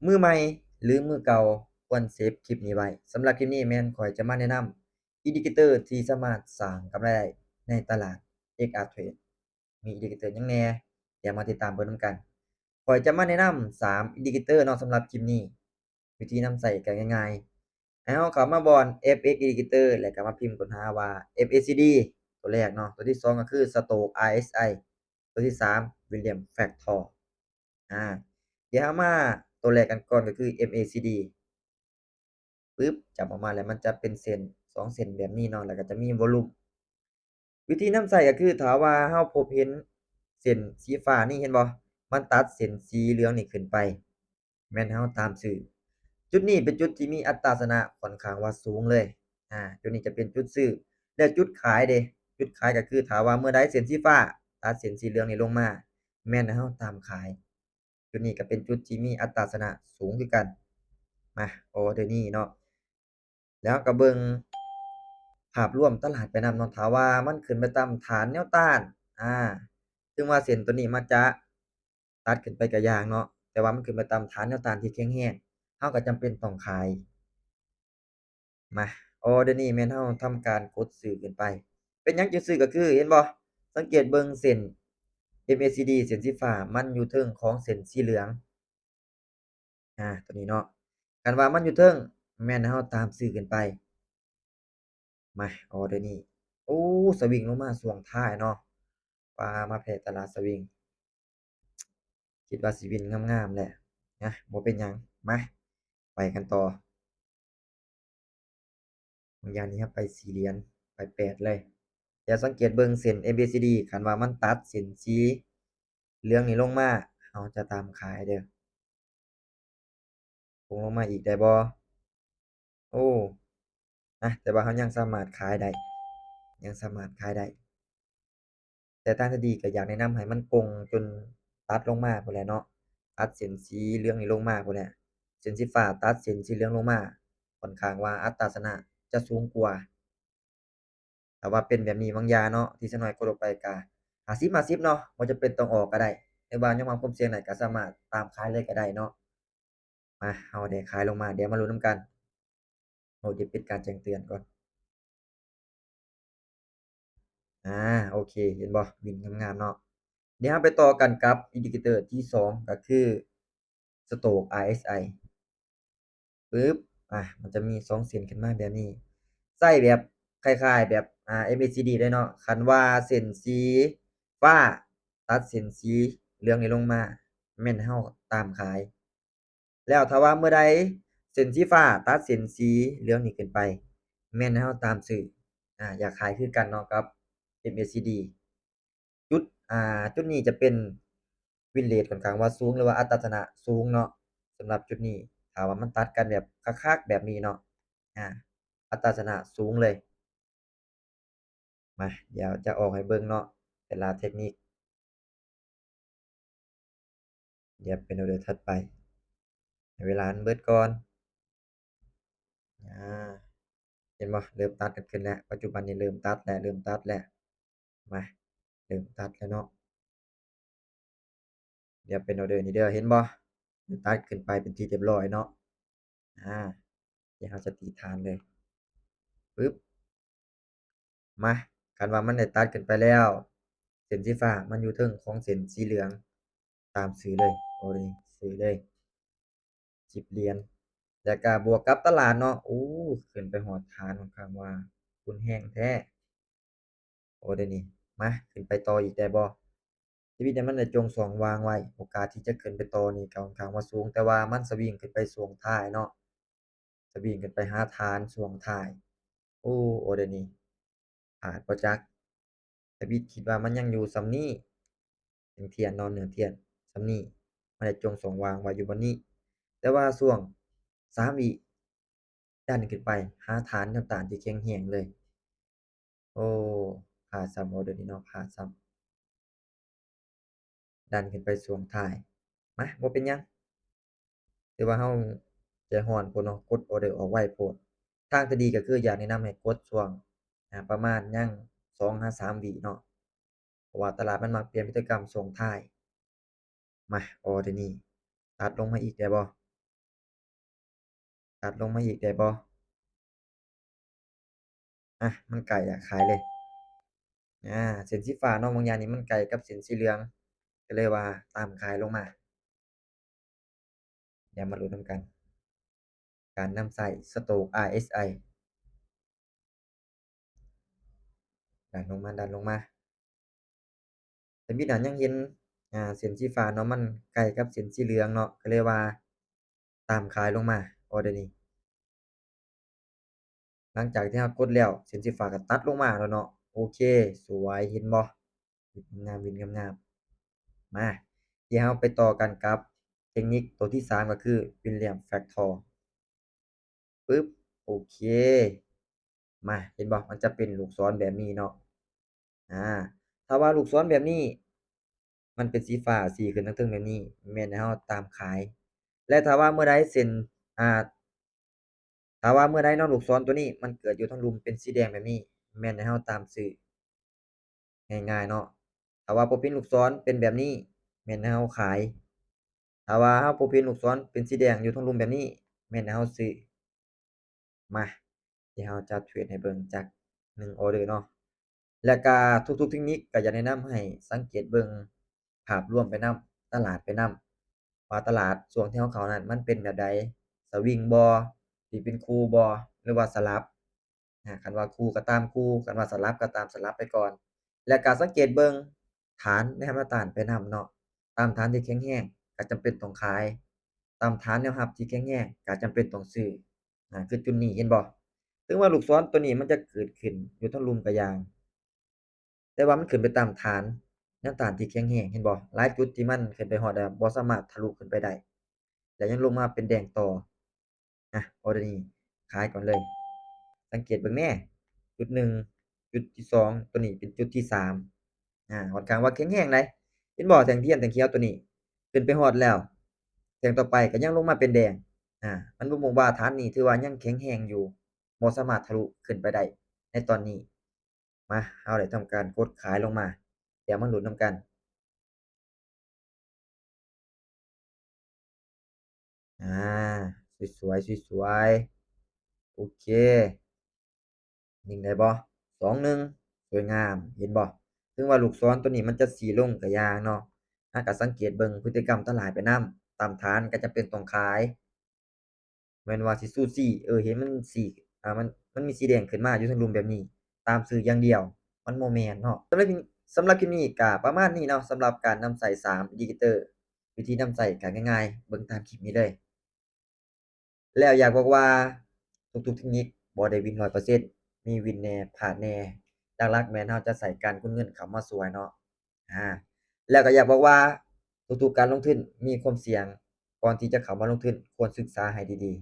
มือใหม่หรือมือเก่าควรเซฟคลิปนี้ไว้สำหรับคลิปนี้แม่นข้อยจะมาแนะนำอินดิเคเตอร์ที่สามารถสร้างกำไรได้ในตลาด XR Trade มีอินดิเคเตอร์หยังแหน่เดี๋ยวมาติดตามเบิ่งนำกันข้อยจะมาแนะนำ3อินดิเคเตอร์เนาะสำหรับคลิปนี้วิธีนำใช้ก็ง่ายๆให้เราเข้ามาบอน FX Indicator แล้วก็มาพิมพ์ค้นหาว่า FACD ตัวแรกเนาะตัวที่2ก็คือ Stochk RSI ตัวที่3 Williams Factor อา เดี๋ยวเรามาตัวแรกกันก่อนก็คือ MACD ปึ๊บจับออกมาแล้วมันจะเป็นเส้น2เส้นแบบนี้เนาะแล้วก็จะมีวอลลุ่มวิธีนำใช้ก็คือถ้าว่าเราพบเห็นเส้นสีฟ้านี่เห็นบ่มันตัดเส้นสีเหลืองนี่ขึ้นไปแม่นเราตามซื้อจุดนี้เป็นจุดที่มีอัตราชนะค่อนข้างว่าสูงเลยจุดนี้จะเป็นจุดซื้อแล้วจุดขายเดะจุดขายก็คือถ้าว่าเมื่อใดเส้นสีฟ้าตัดเส้นสีเหลืองนี่ลงมาแม่นให้เราตามขาย จุดนี้ก็เป็นจุดที่มีอัตราชนะสูงคือกันมาเดี๋ยวนี้เนาะแล้วก็เบิ่งภาพรวมตลาดไปนำเนาะถ้าว่ามันขึ้นไปตามฐานแนวต้านอาถึงว่าเส้นตัวนี้มันจะตัดขึ้นไปก็อย่างเนาะแต่ว่ามันขึ้นไปตามฐานแนวต้านที่แข็งแรงเราก็จำเป็นต้องขายมาเดี๋ยวนี้แม่นเราทำการกดซื้อขึ้นไปเป็นหยังจึงซื้อก็คือเห็นบ่สังเกตเบิ่งเส้น MACD เส้นสีฟ้ามันอยู่เทิงของเส้นสีเหลือง ตัวนี้เนาะคันว่ามันอยู่เทิงแม่นเราตามซื้อขึ้นไปมาเดี๋ยวนี้โอ้สวิงลงมาช่วงท้ายเนาะปลามาแพ้ตลาดสวิงคิดว่าสิวินงามๆแหละนะบ่เป็นหยังมาไปกันต่อบางอย่างนี้ครับไป4เหรียญไป8เลยเดี๋ยวสังเกตเบิ่งเส้น ABCD คันว่ามันตัดเส้นสีเหลืองนี่ลงมาเราจะตามขายเด้อลงมาอีกได้บ่โอ้แต่ว่าเรายังสามารถขายได้ยังสามารถขายได้ แต่ทางที่ดีก็อยากแนะนำให้มันกงจนตัดลงมาพู้นแหละเนาะตัดเส้นสีเหลืองนี่ลงมาพู้นแหละเส้นสีฟ้าตัดเส้นสีเหลืองลงมาค่อนข้างว่าอัตราชนะจะสูงกว่าถ้าว่าเป็นแบบนี้บางอย่างเนาะที่ซักหน่อยกดออกไปก็50-50เนาะบ่จำเป็นต้องออกก็ได้หรือว่ายังว่าความเสี่ยงได้ก็สามารถตามขายเลยก็ได้เนาะมาเราได้ขายลงมาเดี๋ยวมาลุ้นนำกันเดี๋ยวปิดการแจ้งเตือนก่อนอาโอเคเห็นบ่บินงามๆเนาะ เดี๋ยวเราไปต่อกันกับ Indicator ที่2ก็คือ Stochk RSI ปึ๊บมันจะมี2เส้นขึ้นมาแบบนี้ใช้แบบคล้ายๆแบบMACD เลยเนาะคันว่าเส้นสีฟ้าตัดเส้นสีเหลืองนี่ลงมาแม่นเราตามขายแล้วถ้าว่าเมื่อใดเส้นสีฟ้าตัดเส้นสีเหลืองนี่ขึ้นไปแม่นให้เราตามซื้ออยากขายคือกันเนาะกับ MACD จุดจุดนี้จะเป็น win rate ค่อนข้างว่าสูงหรือว่าอัตราชนะสูงเนาะสำหรับจุดนี้ถ้าว่ามันตัดกันแบบคักๆแบบนี้เนาะอาอัตราชนะสูงเลยมาเดี๋ยวจะออกให้เบิ่งเนาะแต่ละเทคนิคเดี๋ยวเป็นออเดอร์ถัดไปให้เวลามันเบิดก่อนอาเห็นบ่เริ่มตัดกันขึ้นแล้วปัจจุบันนี้เริ่มตัดแล้วมาเริ่มตัดแล้วเนาะเดี๋ยวเป็นออเดอร์นี้เด้อเห็นบ่เริ่มตัดขึ้นไปเป็นที่เรียบร้อยเนาะอาเดี๋ยวเราจะตีฐานเลยปึ๊บ มาคันว่ามันได้ตัดกันไปแล้วเส้นสีฟ้ามันอยู่เทิงของเส้นสีเหลืองตามซื้อเลยนี่ซื้อเลย10เหรียญแล้วก็บวกกับตลาดเนาะขึ้นไปฮอดฐานค่อนข้างว่าหุ้นแรงแท้เดี๋ยวนี้มาขึ้นไปต่ออีกได้บ่ชีวิตเนี่ยมันได้จงสองวางไว้โอกาสที่จะขึ้นไปต่อนี่ก็ค่อนข้างว่าสูงแต่ว่ามันสวิงขึ้นไปช่วงท้ายเนาะสวิงขึ้นไปหาฐานช่วงท้ายเดี๋ยวนี้อาจบ่จักแต่วิคิดว่ามันยังอยู่ส่ำนี้ เทียนเนาะเนื้อเทียนส่ำนี้มันได้จงสองวางไว้อยู่บนนี้แต่ว่าช่วง3วิดันขึ้นไปหาฐานแนวต้านที่แข็งแรงเลยโอ้พลาดซ้ำเดี๋ยวนี้เนาะพลาดซ้ำดันขึ้นไปช่วงท้ายมาบ่เป็นหยังถือว่าเราใจร้อนโพดเนาะกดออร์เดอร์ออกไวโพดทางที่ดีก็คืออยากแนะนำให้กดช่วงประมาณยัง2-3วิเนาะเพราะว่าตลาดมันมักเปลี่ยนพฤติกรรมช่วงท้ายมาเดี๋ยวนี้ตัดลงมาอีกได้บ่ ตัดลงมาอีกได้บ่อะมันไกลอะขายเลยเส้นสีฟ้าเนาะบางอย่างนี่มันไกลกับเส้นสีเหลืองก็เลยว่าตามขายลงมาเดี๋ยวมาลุ้นนำกันการนำใส่ Stroke RSI ดันลงมาดันลงมาแต่มีน่ะยังเห็นเส้นสีฟ้าเนาะมันใกล้กับเส้นสีเหลืองเนาะก็เลยว่าตามขายลงมาออร์เดอร์นี้หลังจากที่เรากดแล้วเส้นสีฟ้าก็ตัดลงมาแล้วเนาะโอเคสวยเห็นบ่วินงามๆงามๆมาเดี๋ยวเราไปต่อกันกับเทคนิคตัวที่3ก็คือ Williams Factor ปึ๊บโอเคมาเห็นบ่มันจะเป็นลูกศรแบบนี้เนาะอาถ้าว่าลูกศรแบบนี้มันเป็นสีฟ้าสีขึ้นเทิงๆแบบนี้แม่นให้เราตามขายและถ้าว่าเมื่อใดเส้นอ่าถ้าว่าเมื่อใดเนาะลูกศรตัวนี้มันเกิดอยู่ทางรุมเป็นสีแดงแบบนี้แม่นให้เราตามซื้อง่ายๆเนาะถ้าว่าบ่เป็นลูกศรเป็นแบบนี้แม่นให้เราขายถ้าว่าเราบ่เป็นลูกศรเป็นสีแดงอยู่ทางรุมแบบนี้แม่นให้เราซื้อมาเดี๋ยวเราจะเทรดให้เบิ่งจาก1ออเดอร์เนาะ แล้วก็ทุกๆเทคนิคก็อยากแนะนำให้สังเกตเบิ่งภาพรวมไปนำตลาดไปนำว่าตลาดช่วงที่เราเข้านั้นมันเป็นแบบใดสวิงบ่สิเป็นคู่บ่หรือว่าสลับคันว่าคู่ก็ตามคู่คันว่าสลับก็ตามสลับไปก่อนแล้วก็สังเกตเบิ่งฐานแนวมาต้านไปนำเนาะตามฐานที่แข็งแรงก็จำเป็นต้องขายตามฐานแนวรับที่แข็งแรงก็จำเป็นต้องซื้อคือจุดนี้เห็นบ่ถึงว่าลูกศรตัวนี้มันจะเกิดขึ้นอยู่เทิงรุมก็ยาง แต่ว่ามันขึ้นไปตามฐานแนวต้านที่แข็งแรงเห็นบ่หลายจุดที่มันขึ้นไปฮอดอะบ่สามารถทะลุขึ้นไปได้แล้วยังลงมาเป็นแดงต่อออเดอร์นี้ขายก่อนเลยสังเกตเบิ่งแหน่จุด1จุดที่2ตัวนี้เป็นจุดที่3ค่อนข้างว่าแข็งแรงเลยเห็นบ่แท่งเทียนแท่งเขียวตัวนี้ขึ้นไปฮอดแล้วแท่งต่อไปก็ยังลงมาเป็นแดงมันบ่งบอกว่าฐานนี้ถือว่ายังแข็งแรงอยู่บ่สามารถทะลุขึ้นไปได้ในตอนนี้ มาเราได้ทำการกดขายลงมาเดี๋ยวมาลุ้นนำกันอาสวยๆสวยๆโอเคนิ่งได้บ่2-1สวยงามเห็นบ่ถึงว่าลูกศรตัวนี้มันจะสีลงก็อย่างเนาะก็สังเกตเบิ่งพฤติกรรมตลาดไปนำตามฐานก็จำเป็นต้องขายแม่นว่าสิสู้ซี้เห็นมันสีมันมีสีแดงขึ้นมาอยู่เทิงรุมแบบนี้ตามซื้ออย่างเดียวมันบ่แม่นเนาะสำหรับคลิปนี้ก็ประมาณนี้เนาะสำหรับการนำใส่3 Indicator วิธีนำใช้ก็ง่ายๆเบิ่งตามคลิปนี้เลย แล้วอยากบอกว่าทุกๆเทคนิคบ่ได้วิน100%มีวินแหน่พลาดแหน่หลักๆแม่นเราจะใช้การกุนเงินเข้ามาช่วยเนาะอาแล้วก็อยากบอกว่าทุกๆการลงทุนมีความเสี่ยงก่อนที่จะเข้ามาลงทุนควรศึกษาให้ดี